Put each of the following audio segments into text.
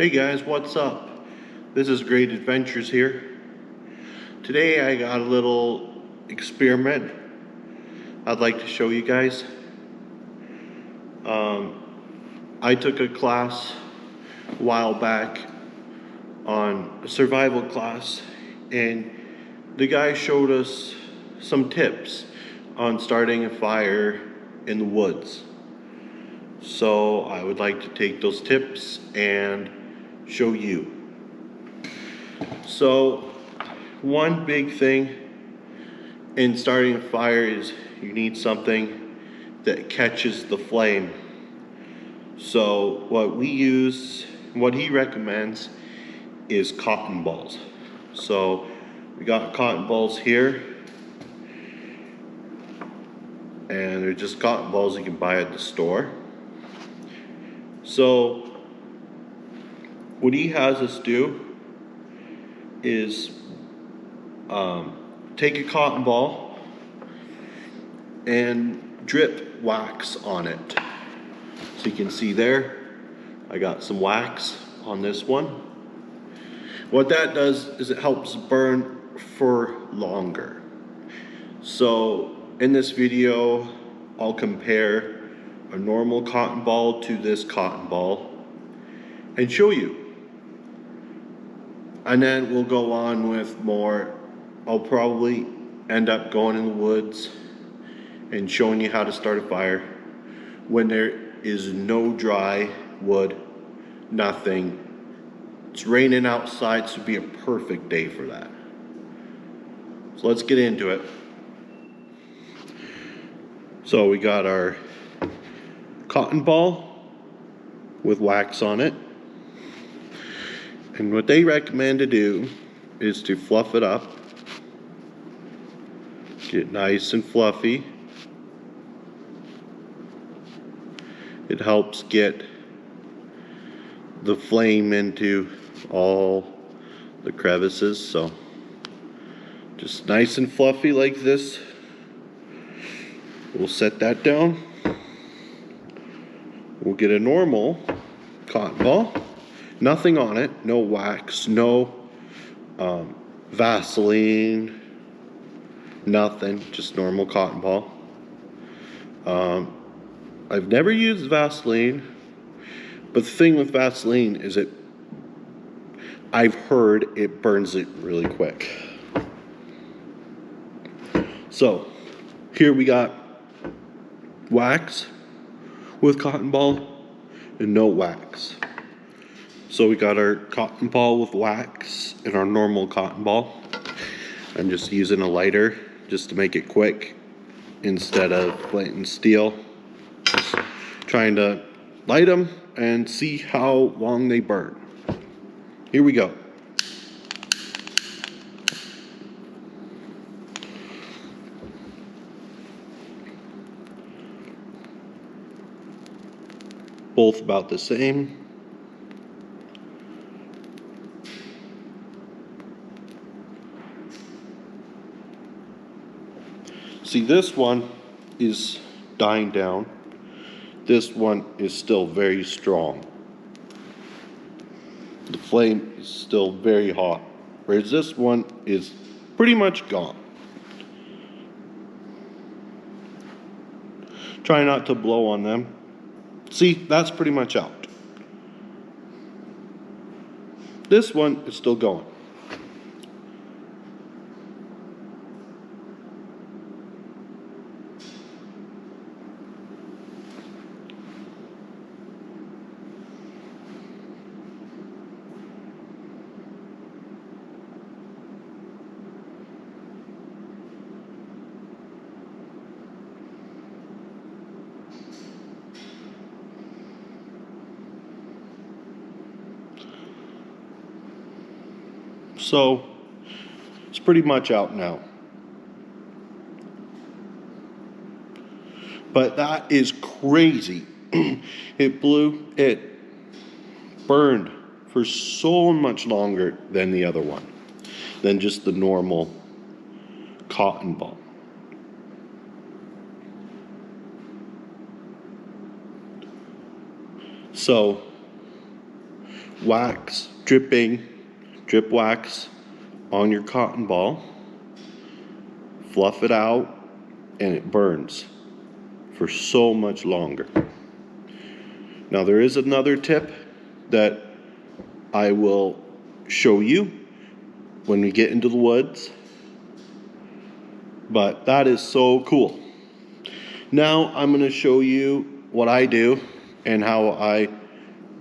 Hey guys, what's up? This is Great Adventures here. Today I got a little experiment I'd like to show you guys. I took a class a while back on a survival class, and the guy showed us some tips on starting a fire in the woods. So I would like to take those tips and show you. So one big thing in starting a fire is you need something that catches the flame. So what he recommends is cotton balls. So we got cotton balls here, and they're just cotton balls you can buy at the store. So what he has us do is take a cotton ball and drip wax on it. So you can see there, I got some wax on this one. What that does is it helps burn for longer. So in this video, I'll compare a normal cotton ball to this cotton ball and show you. And then we'll go on with more. I'll probably end up going in the woods and showing you how to start a fire when there is no dry wood, nothing. It's raining outside, so it'd be a perfect day for that. So let's get into it. So we got our cotton ball with wax on it. And what they recommend to do is to fluff it up, get it nice and fluffy. It helps get the flame into all the crevices, so just nice and fluffy like this. We'll set that down. We'll get a normal cotton ball, nothing on it, no wax, no Vaseline, nothing, just normal cotton ball. I've never used Vaseline, but the thing with Vaseline is I've heard it burns it really quick. So here we got wax with cotton ball and no wax. So we got our cotton ball with wax and our normal cotton ball. I'm just using a lighter just to make it quick instead of lighting steel. Just trying to light them and see how long they burn. Here we go. Both about the same. See, this one is dying down. This one is still very strong. The flame is still very hot, whereas this one is pretty much gone. Try not to blow on them. See, that's pretty much out. This one is still going. So it's pretty much out now. But that is crazy. It burned for so much longer than the other one, than just the normal cotton ball. So wax dripping, drip wax on your cotton ball, fluff it out, and it burns for so much longer. Now there is another tip that I will show you when we get into the woods, but that is so cool. Now I'm going to show you what I do and how I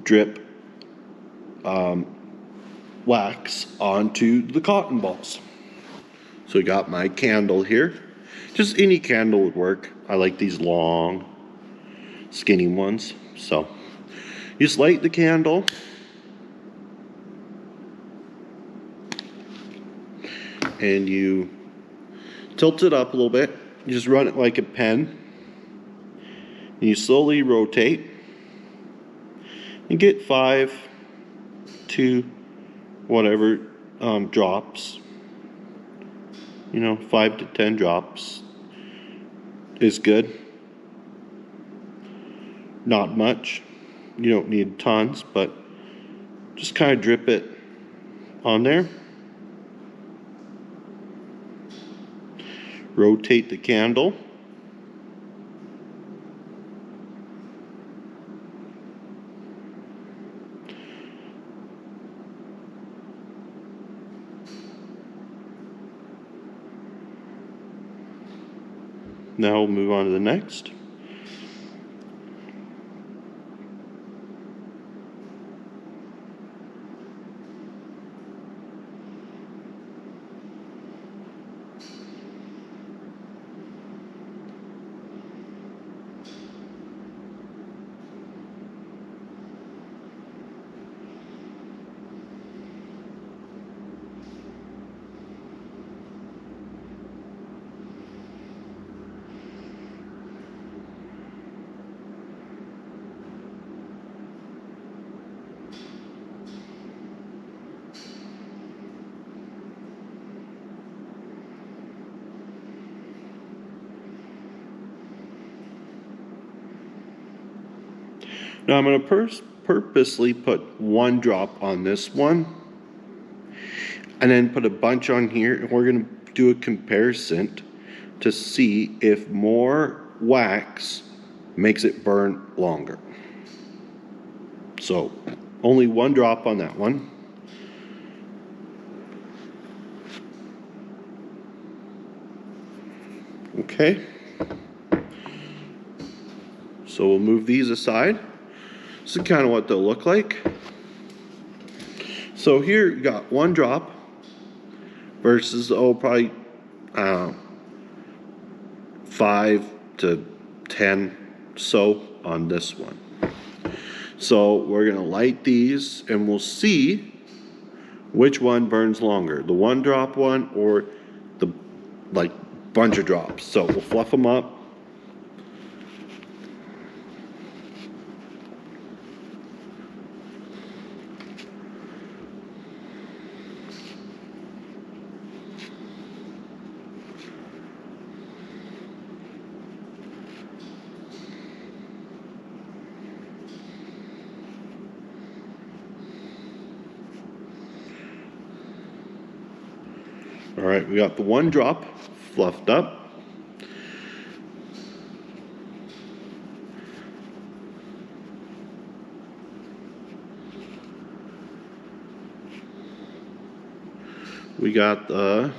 drip wax onto the cotton balls. So I got my candle here. Just any candle would work. I like these long, skinny ones. So you just light the candle. And you tilt it up a little bit. You just run it like a pen. And you slowly rotate. And get 5 to whatever drops. 5 to 10 drops is good. Not much. You don't need tons, but just kind of drip it on there. Rotate the candle. Now we'll move on to the next. Now I'm going to purposely put 1 drop on this one and then put a bunch on here, and we're going to do a comparison to see if more wax makes it burn longer. So only 1 drop on that one. Okay. So we'll move these aside. This is kind of what they'll look like. So here you got 1 drop versus probably 5 to 10 so on this one. So we're gonna light these and we'll see which one burns longer, the 1 drop one or the bunch of drops. So we'll fluff them up. All right, we got the 1 drop fluffed up. We got the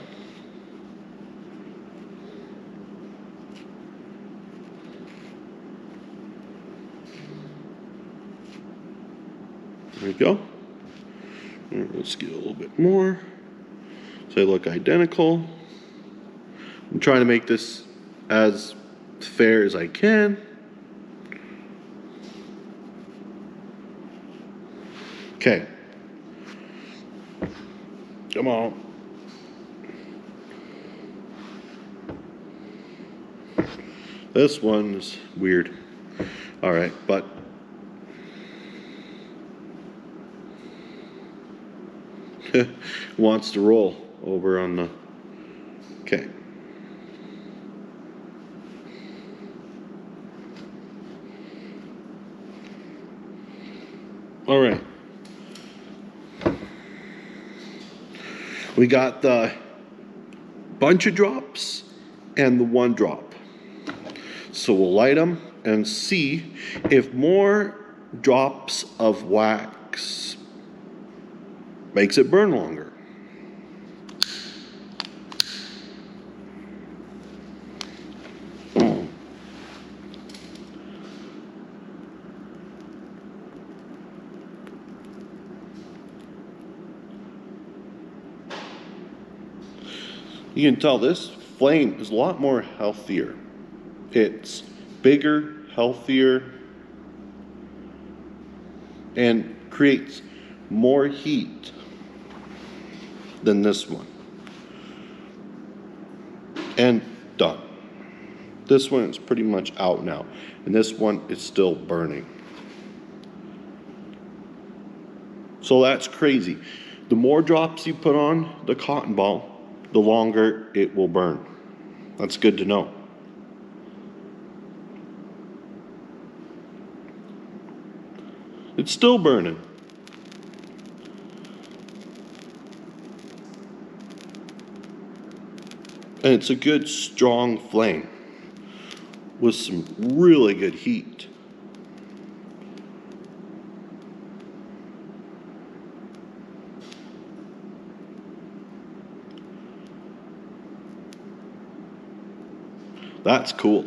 there we go. Let's get a little bit more. So they look identical. I'm trying to make this as fair as I can. Okay. Come on. This one's weird. All right, but wants to roll over on the, okay. All right. We got the bunch of drops and the one drop. So we'll light them and see if more drops of wax makes it burn longer. You can tell this flame is a lot more healthier. It's bigger, healthier, and creates more heat than this one. And done. This one is pretty much out now, and this one is still burning. So that's crazy. The more drops you put on the cotton ball, the longer it will burn. That's good to know. It's still burning. And it's a good strong flame with some really good heat. That's cool.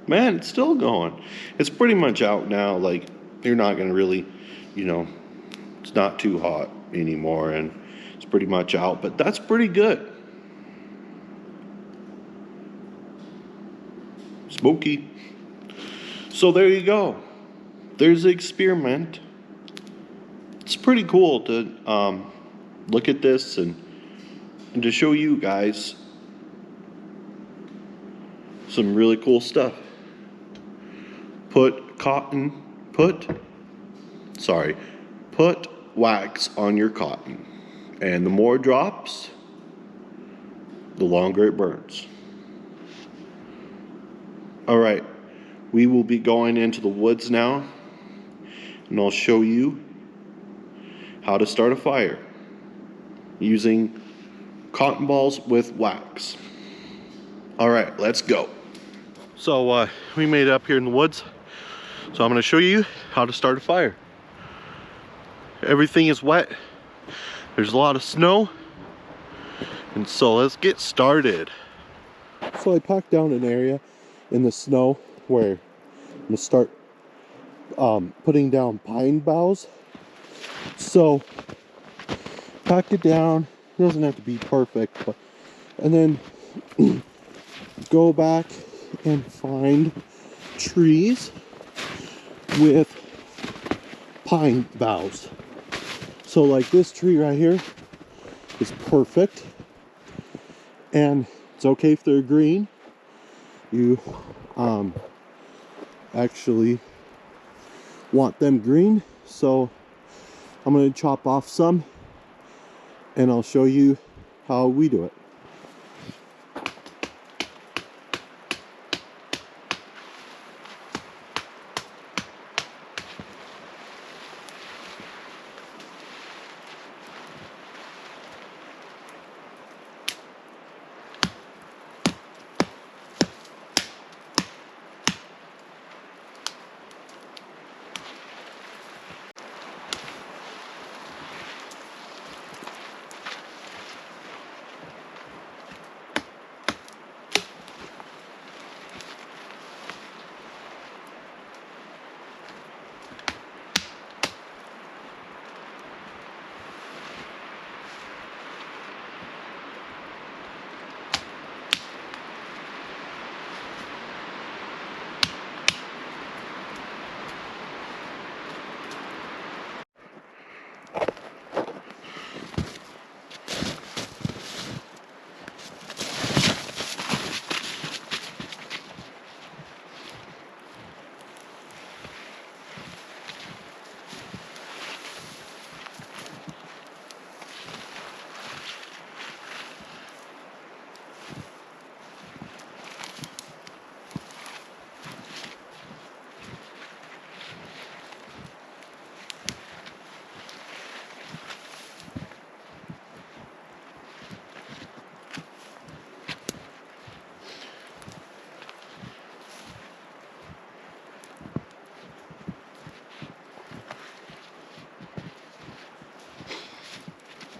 Man, it's still going. It's pretty much out now. Like, you're not going to really, it's not too hot anymore, and it's pretty much out, but that's pretty good. Smoky. So there you go. There's the experiment. It's pretty cool to look at this and to show you guys some really cool stuff. Put wax on your cotton. And the more drops, the longer it burns. All right, we will be going into the woods now, and I'll show you how to start a fire using cotton balls with wax. All right, let's go. So we made it up here in the woods, so I'm going to show you how to start a fire. Everything is wet. There's a lot of snow, and so let's get started. So I packed down an area in the snow where I'm gonna start putting down pine boughs. So pack it down. It doesn't have to be perfect, but and then go back and find trees with pine boughs. So like this tree right here is perfect, and it's okay if they're green. You actually want them green, so I'm going to chop off some and I'll show you how we do it.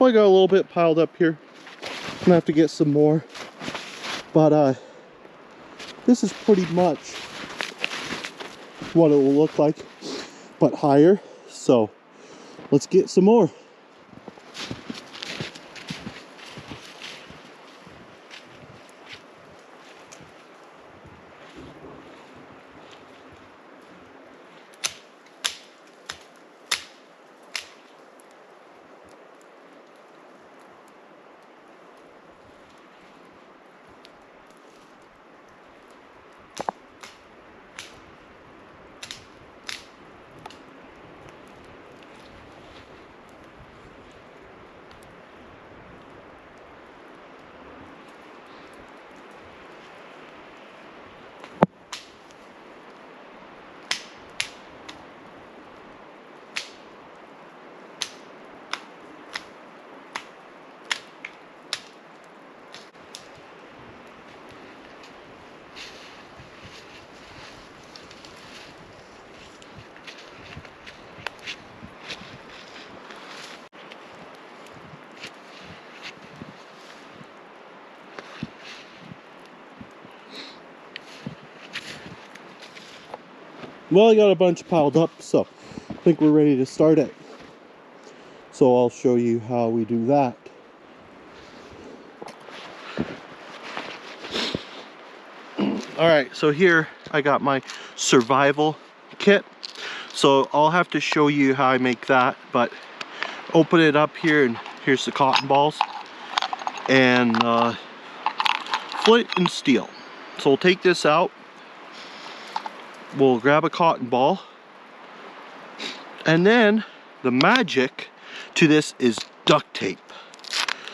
Well, I got a little bit piled up here. I'm gonna have to get some more. But this is pretty much what it will look like, but higher. So let's get some more. Well, I got a bunch piled up, so I think we're ready to start it. So I'll show you how we do that. Alright, so here I got my survival kit. So I'll have to show you how I make that, but open it up here, and here's the cotton balls and flint and steel. So we'll take this out. We'll grab a cotton ball, and then the magic to this is duct tape.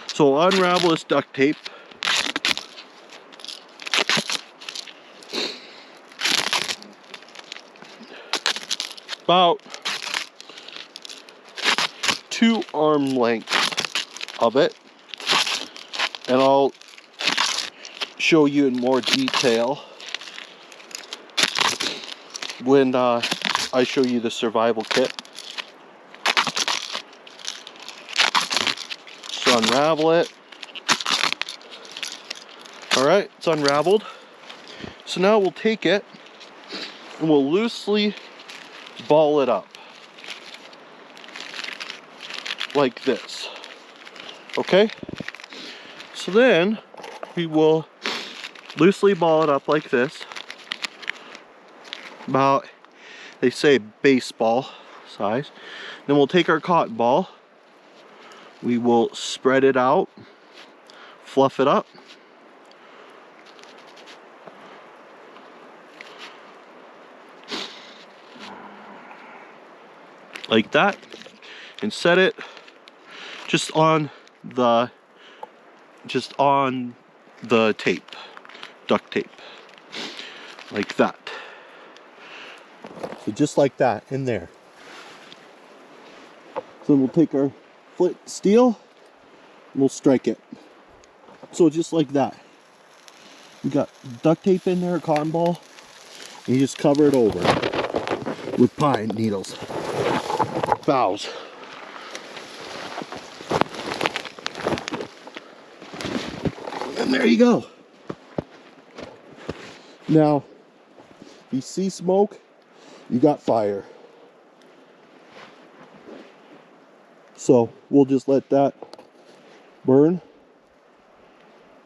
So we'll unravel this duct tape. About 2 arm lengths of it, and I'll show you in more detail when I show you the survival kit. So unravel it. Alright, it's unraveled. So now we'll take it and we'll loosely ball it up like this. Okay? So then we will loosely ball it up like this, about, they say, baseball size. Then we'll take our cotton ball, we will spread it out, fluff it up, like that, and set it just on the tape, duct tape, like that. So just like that in there. So we'll take our flint steel and we'll strike it. So just like that. We got duct tape in there, a cotton ball, and you just cover it over with pine needles, boughs. And there you go. Now, you see smoke, you got fire. So we'll just let that burn,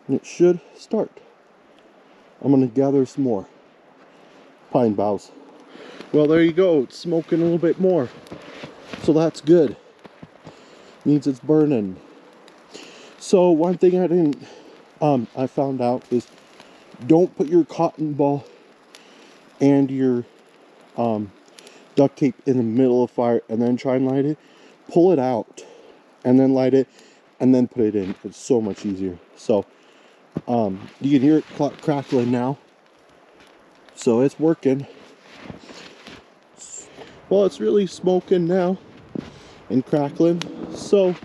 and it should start. I'm gonna gather some more pine boughs. Well, there you go, it's smoking a little bit more. So that's good. Means it's burning. So one thing I found out is don't put your cotton ball and your duct tape in the middle of fire and then try and light it. Pull it out and then light it and then put it in. It's so much easier. So you can hear it crackling now. So it's working. Well, it's really smoking now and crackling. So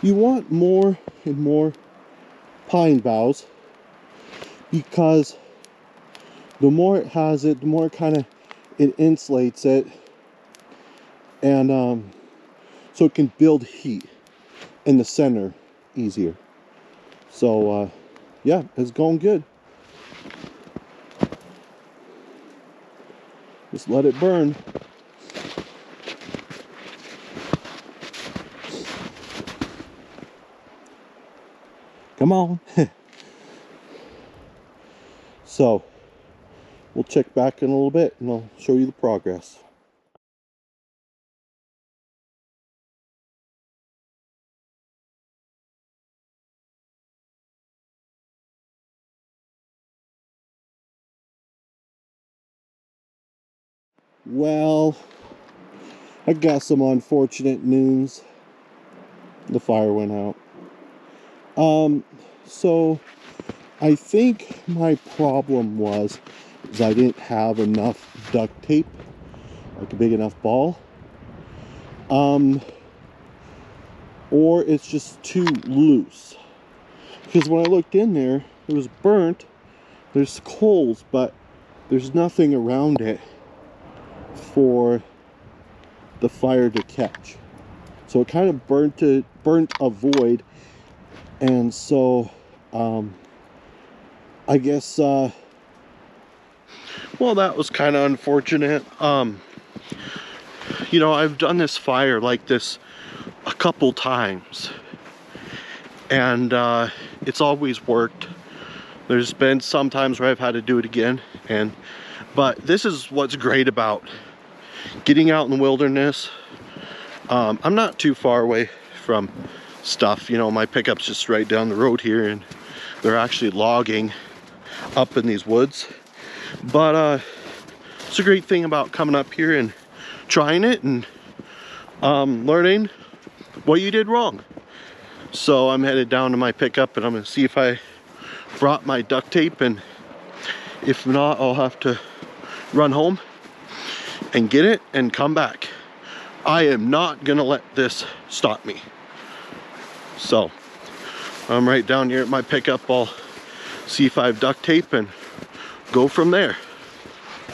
you want more and more pine boughs, because the more it has it, the more it insulates it, and so it can build heat. in the center easier. So yeah, it's going good. Just let it burn. Come on. So we'll check back in a little bit and I'll show you the progress. Well, I got some unfortunate news. The fire went out. So I think my problem was I didn't have enough duct tape, like a big enough ball. Or it's just too loose. Because when I looked in there, it was burnt. There's coals, but there's nothing around it for the fire to catch. So it kind of burnt a void. And so I guess well, that was kind of unfortunate. You know, I've done this fire like this a couple times, and it's always worked. There's been some times where I've had to do it again, but this is what's great about getting out in the wilderness. I'm not too far away from stuff. You know, my pickup's just right down the road here, and they're actually logging up in these woods. But it's a great thing about coming up here and trying it and learning what you did wrong. So I'm headed down to my pickup and I'm gonna see if I brought my duct tape, and if not, I'll have to run home and get it and come back. I am not gonna let this stop me. So I'm right down here at my pickup. I'll see if I have duct tape and go from there.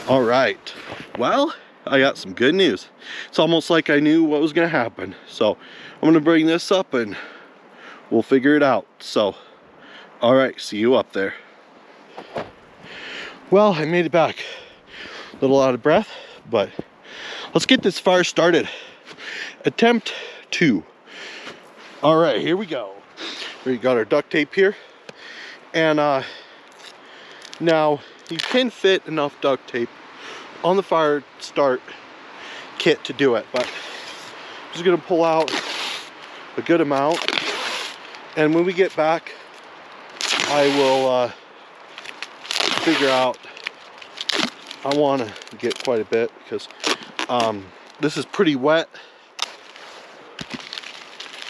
All right, well, I got some good news. It's almost like I knew what was gonna happen. So I'm gonna bring this up and we'll figure it out. So, all right, see you up there. Well, I made it back. A little out of breath, but let's get this fire started. Attempt 2. All right, here we go. We got our duct tape here. And now you can fit enough duct tape on the fire start kit to do it, but I'm just gonna pull out a good amount, and when we get back I will figure out. I want to get quite a bit because this is pretty wet.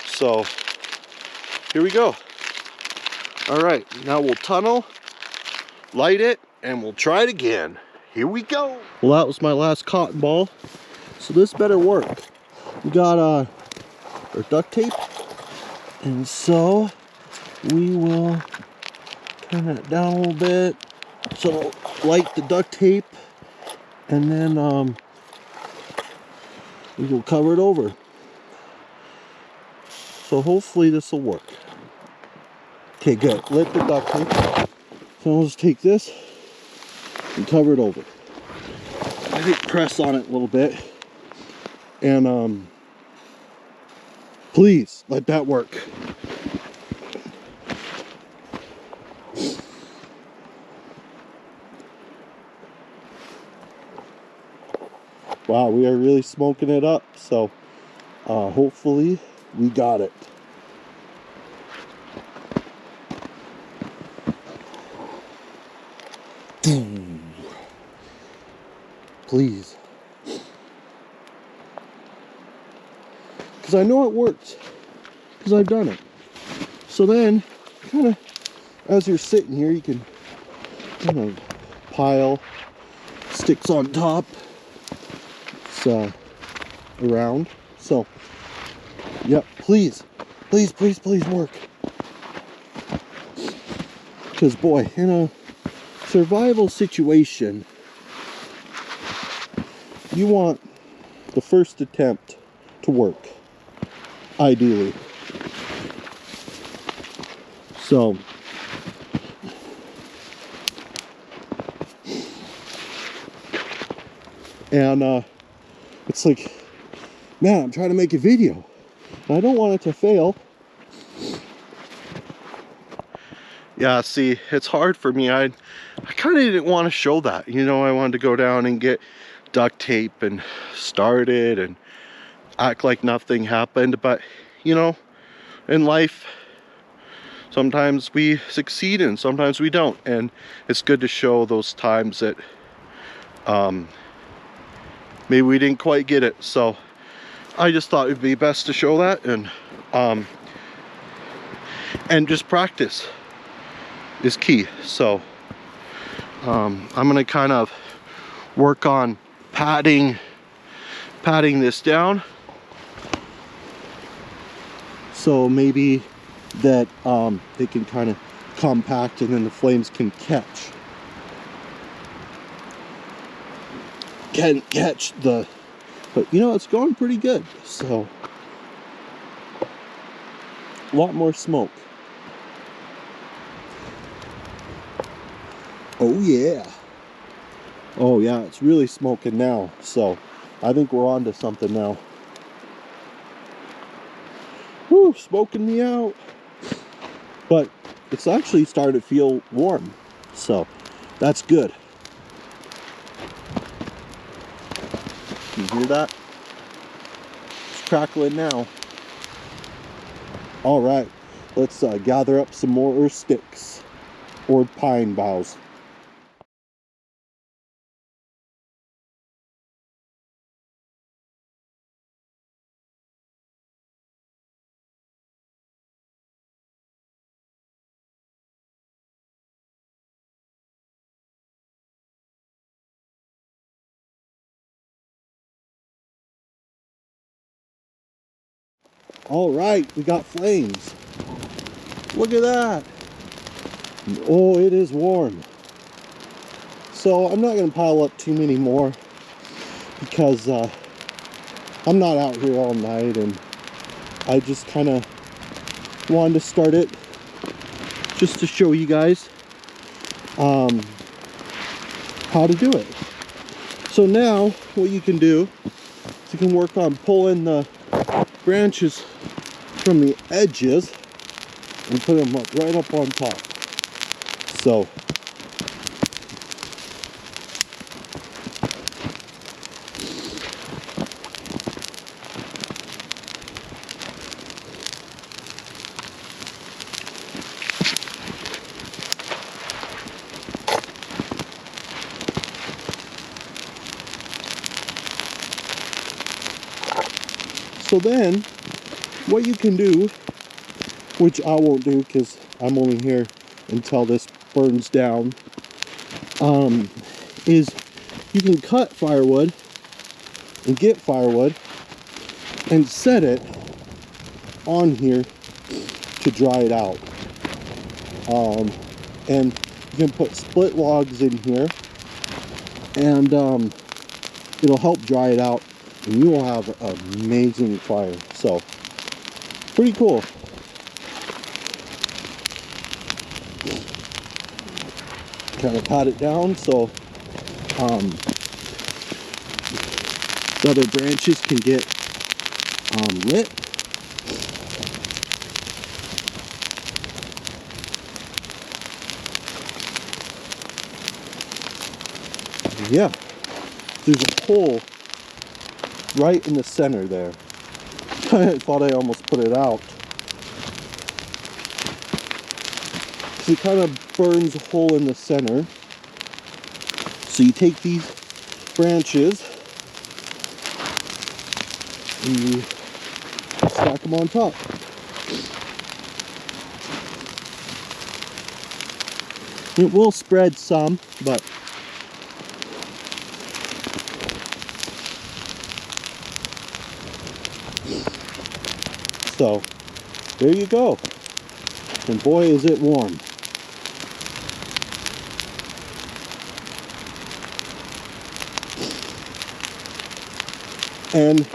So here we go. All right, now we'll tunnel, light it, and we'll try it again. Here we go. Well, that was my last cotton ball, so this better work. We got our duct tape, and so we will turn it down a little bit. So light the duct tape, and then we will cover it over. So hopefully this will work. Okay, good. Lit the duct tape. So I'll just take this and cover it over. I think press on it a little bit, and please let that work. Wow, we are really smoking it up. So hopefully we got it. Please. Because I know it works. Because I've done it. So then, kind of, as you're sitting here, you can kind of pile sticks on top. It's around. So, yep, please, please, please, please work. Because boy, in a survival situation, you want the first attempt to work, ideally. So and it's like, man, I'm trying to make a video. I don't want it to fail. Yeah, see, it's hard for me. I kind of didn't want to show that. You know, I wanted to go down and get duct tape and start it and act like nothing happened. But, you know, in life, sometimes we succeed and sometimes we don't. And it's good to show those times that maybe we didn't quite get it. So I just thought it'd be best to show that and just practice is key. So I'm gonna kind of work on patting this down, so maybe that they can kind of compact and then the flames can catch the, but you know, it's going pretty good. So a lot more smoke. Oh yeah. Oh yeah, it's really smoking now. So I think we're on to something now. Whew, smoking me out. But it's actually started to feel warm. So that's good. You hear that? It's crackling now. All right, let's gather up some more sticks or pine boughs. All right, we got flames. Look at that. Oh, it is warm. So I'm not going to pile up too many more because I'm not out here all night, and I just kind of wanted to start it just to show you guys how to do it. So now what you can do is you can work on pulling the branches from the edges and put them up right up on top. So then what you can do, which I won't do because I'm only here until this burns down, is you can cut firewood and get firewood and set it on here to dry it out. And you can put split logs in here, and it'll help dry it out, and you will have an amazing fire. So pretty cool. Kind of pat it down so the other branches can get lit. Yeah, there's a hole right in the center there. I thought I almost put it out. So it kind of burns a hole in the center. So you take these branches and you stack them on top. It will spread some, but so there you go. And boy, is it warm. And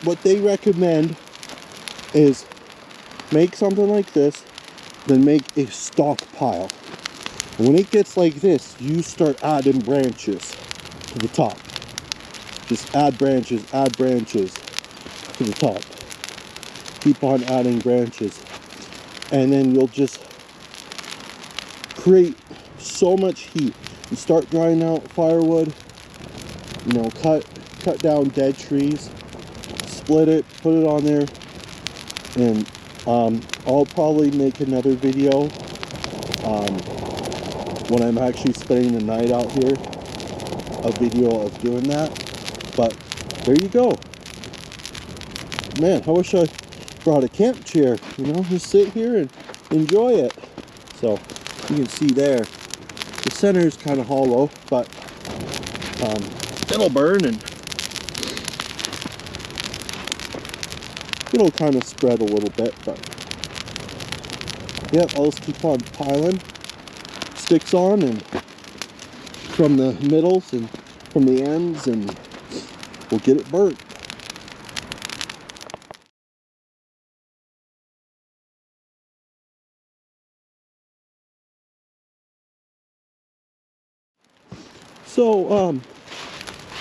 what they recommend is make something like this then make a stockpile. And when it gets like this, you start adding branches to the top. Just add branches to the top. Keep on adding branches. And then you'll just create so much heat. You start drying out firewood, you know, cut down dead trees, split it, put it on there, and I'll probably make another video when I'm actually spending the night out here, a video of doing that. But there you go. Man, I wish I brought a camp chair, you know, just sit here and enjoy it. So you can see there, the center is kind of hollow, but it'll burn and it'll kind of spread a little bit. But yeah, I'll just keep on piling sticks on, and from the middles and from the ends, and we'll get it burnt. So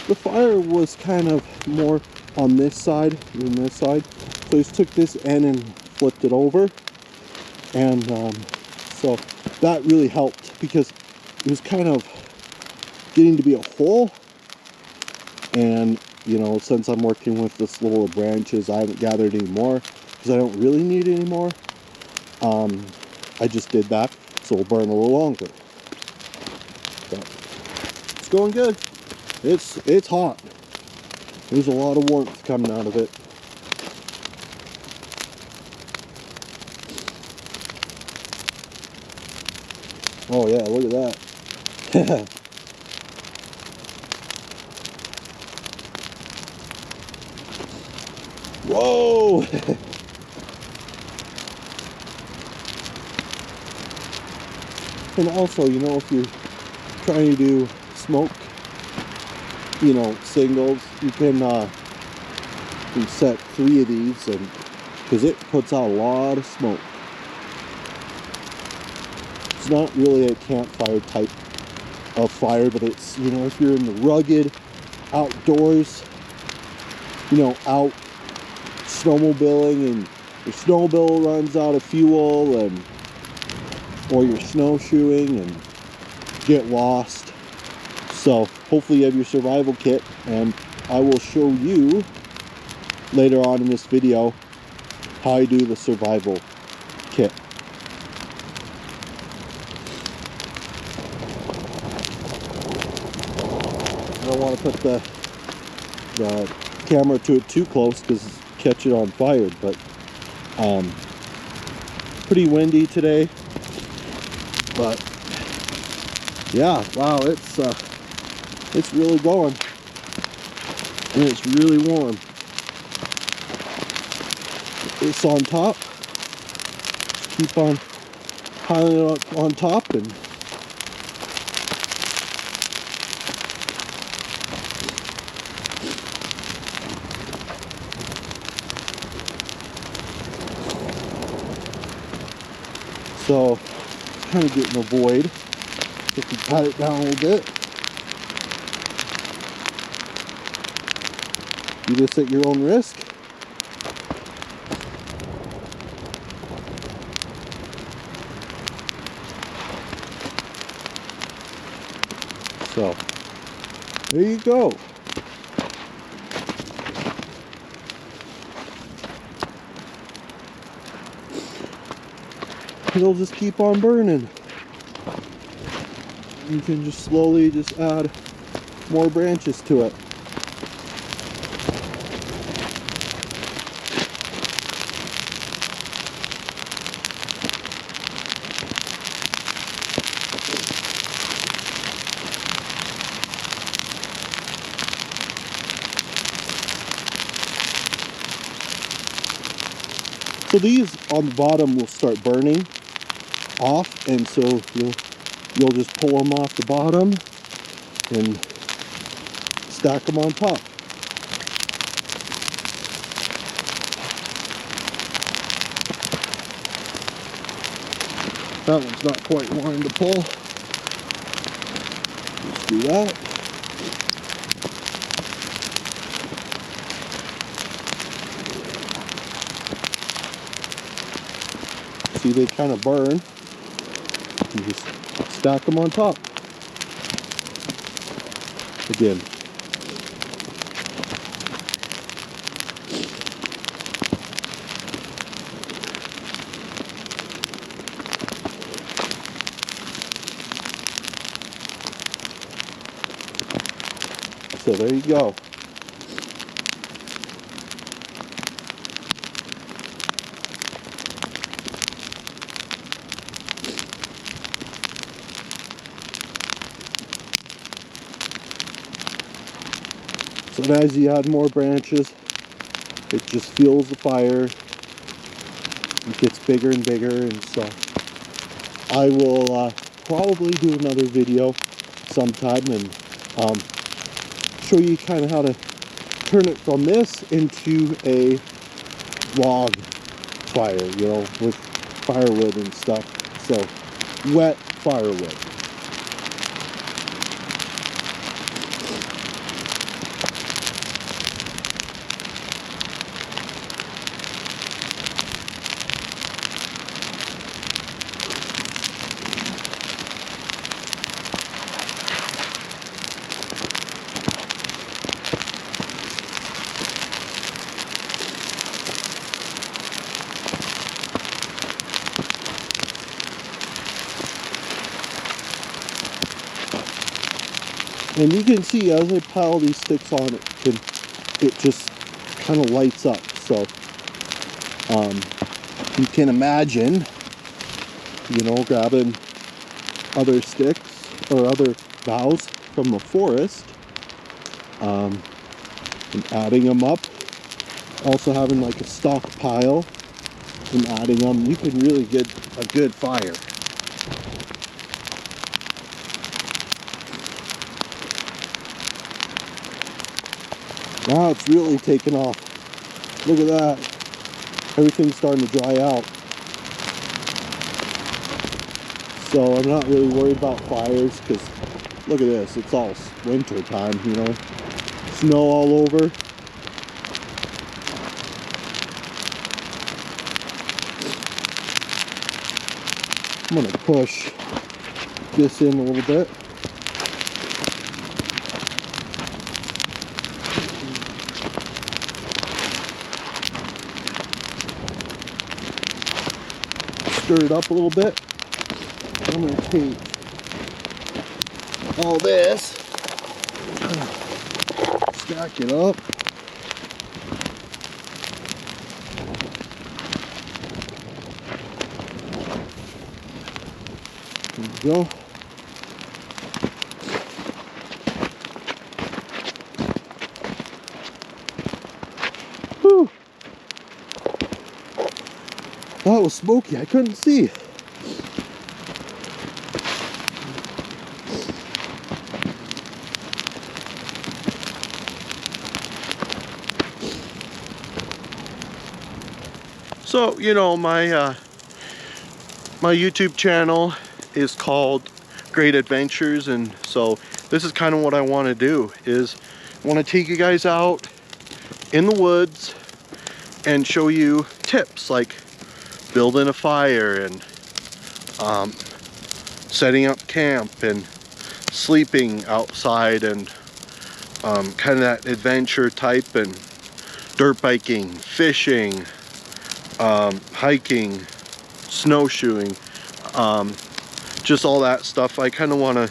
the fire was kind of more on this side than this side, so I just took this end and flipped it over, and so that really helped, because it was kind of getting to be a hole. And you know, since I'm working with this little branches, I haven't gathered any more because I don't really need any more. I just did that, so we'll burn a little longer. But it's going good. It's hot. There's a lot of warmth coming out of it. Oh yeah, look at that. Whoa! And also, you know, if you're trying to do smoke, you know, singles, you can set 3 of these, and because it puts out a lot of smoke. It's not really a campfire type of fire, but it's, you know, if you're in the rugged outdoors, you know, out snowmobiling and your snowmobile runs out of fuel, and or you're snowshoeing and get lost. So hopefully you have your survival kit, and I will show you later on in this video how I do the survival kit. I don't want to put the camera to it too close because catch it on fire, but pretty windy today. But yeah, wow, it's really going, and it's really warm. It's on top. Keep on piling it on top, and so kind of getting a void. If you pat it down a little bit, do this at your own risk. So there you go. It'll just keep on burning. You can just slowly just add more branches to it. So these on the bottom will start burning off, and so you'll just pull them off the bottom and stack them on top. That one's not quite wanting to pull. Let's do that. See, they kind of burn. You just stack them on top. Again. So there you go. So as you add more branches, it just fuels the fire. It gets bigger and bigger, and so I will probably do another video sometime and show you kind of how to turn it from this into a log fire, you know, with firewood and stuff. So wet firewood. And you can see as I pile these sticks on, it just kind of lights up. So you can imagine, you know, grabbing other sticks or other boughs from the forest and adding them up. Also having like a stockpile and adding them, you can really get a good fire. Now it's really taken off. Look at that. Everything's starting to dry out. So I'm not really worried about fires because look at this. It's all winter time, you know. Snow all over. I'm going to push this in a little bit. Stir it up a little bit. I'm going to take all this, stack it up. There we go. Whew. That was smoky. I couldn't see. So, you know, my YouTube channel is called Great Adventures, and so this is kind of what I want to do, is I want to take you guys out in the woods and show you tips like building a fire and setting up camp and sleeping outside and kind of that adventure type, and dirt biking, fishing, hiking, snowshoeing, just all that stuff. I kind of want to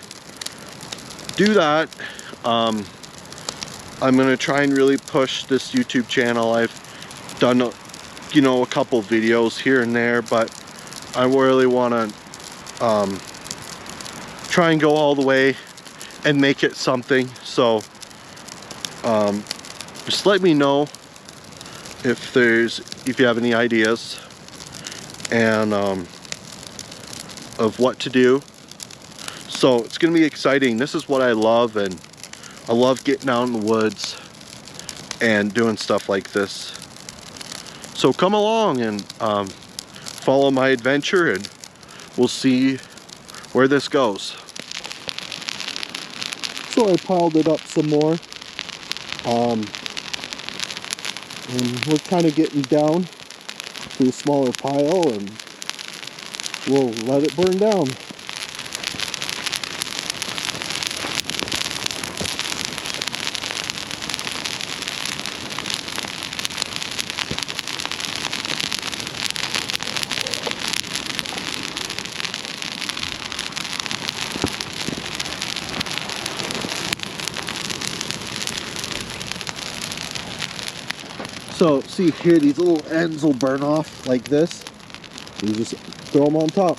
do that. I'm going to try and really push this YouTube channel. I've done, you know, a couple videos here and there, but I really want to try and go all the way and make it something. So just let me know if you have any ideas and of what to do. So it's gonna be exciting. This is what I love, and I love getting out in the woods and doing stuff like this. So come along and follow my adventure, and we'll see where this goes. So I piled it up some more. And we're kind of getting down to a smaller pile, and we'll let it burn down. So see here, these little ends will burn off like this. You just throw them on top.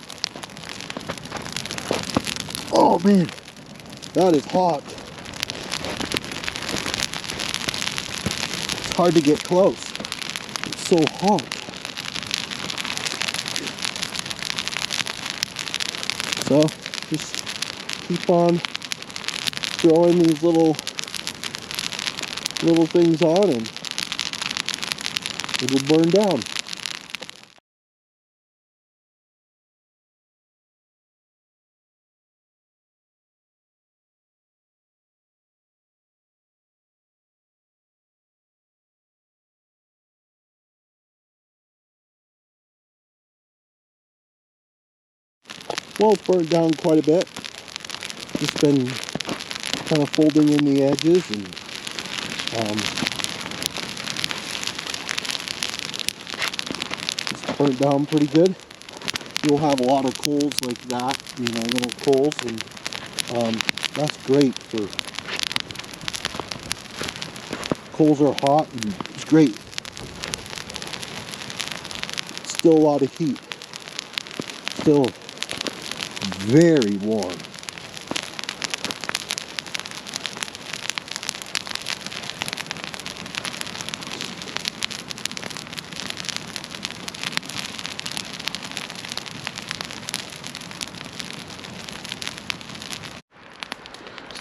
Oh man, that is hot. It's hard to get close. It's so hot. So just keep on throwing these little things on, and it will burn down. Well, it's burnt down quite a bit. Just been kind of folding in the edges, and it's burnt down pretty good. You'll have a lot of coals like that, you know, little coals, and that's great for, coals are hot and it's great. Still a lot of heat. Still very warm.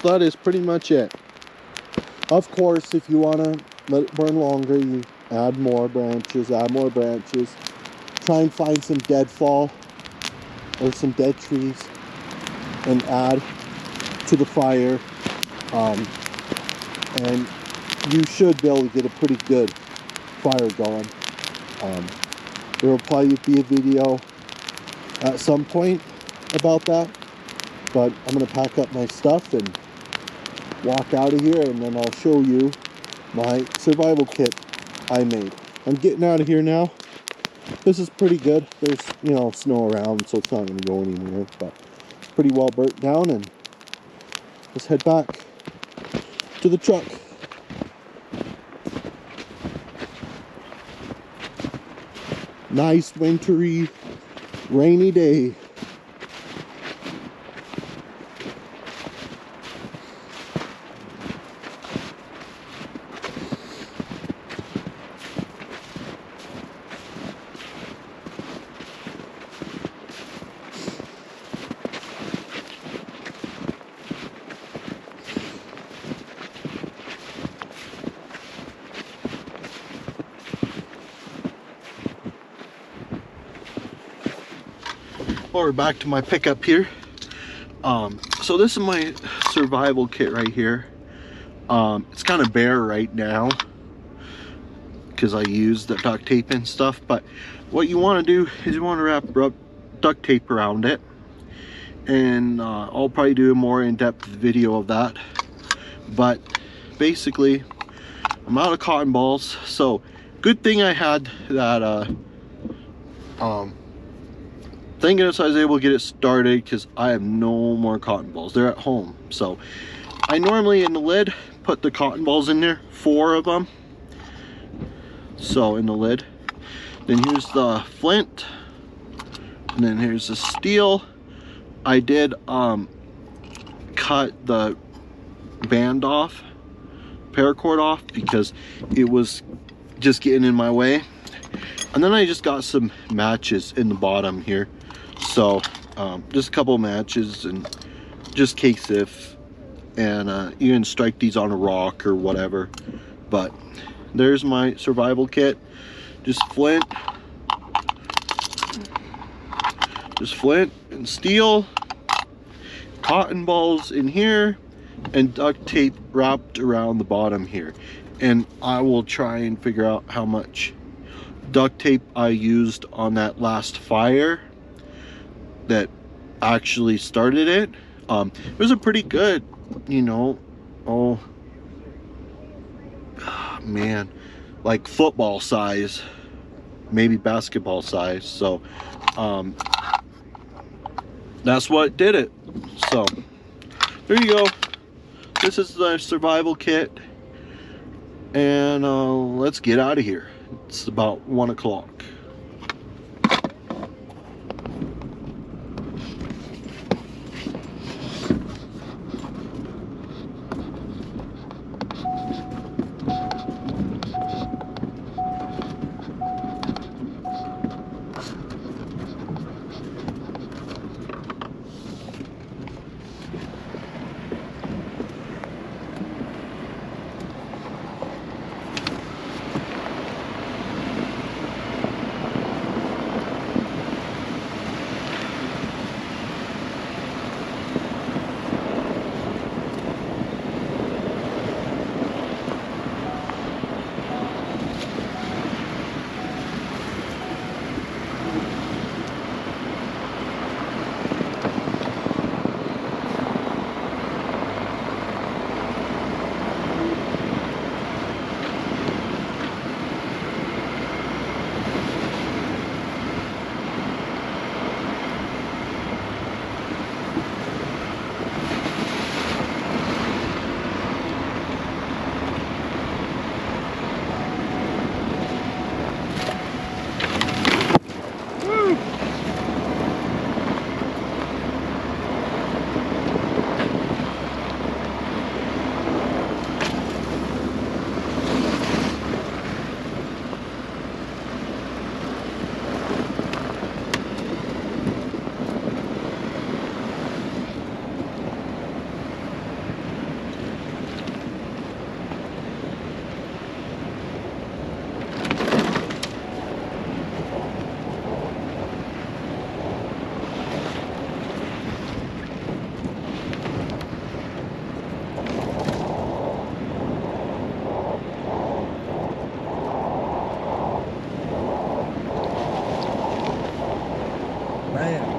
So that is pretty much it. Of course, if you want to let it burn longer, you add more branches, Try and find some deadfall or some dead trees and add to the fire. And you should be able to get a pretty good fire going. There will probably be a video at some point about that, but I'm going to pack up my stuff and walk out of here, and then I'll show you my survival kit I made. I'm getting out of here now. This is pretty good. There's, you know, snow around, so it's not going to go anywhere, but it's pretty well burnt down, and let's head back to the truck. Nice wintry, rainy day. We're back to my pickup here. So this is my survival kit right here. It's kind of bare right now because I used the duct tape and stuff, but what you want to do is you want to wrap duct tape around it, and I'll probably do a more in-depth video of that. But basically, I'm out of cotton balls, so good thing I had that thank goodness I was able to get it started, because I have no more cotton balls. They're at home. So I normally, in the lid, put the cotton balls in there, 4 of them. So in the lid. Then here's the flint. And then here's the steel. I did cut the band off, paracord off, because it was just getting in my way. And then I just got some matches in the bottom here. So just a couple of matches, and just case if, and you can strike these on a rock or whatever. But there's my survival kit. Just flint, Just flint and steel, cotton balls in here, and duct tape wrapped around the bottom here. And I will try and figure out how much duct tape I used on that last fire that actually started it. It was a pretty good, you know, oh man, like football size, maybe basketball size. So that's what did it. So there you go. This is the survival kit, and let's get out of here. It's about 1 o'clock. Man.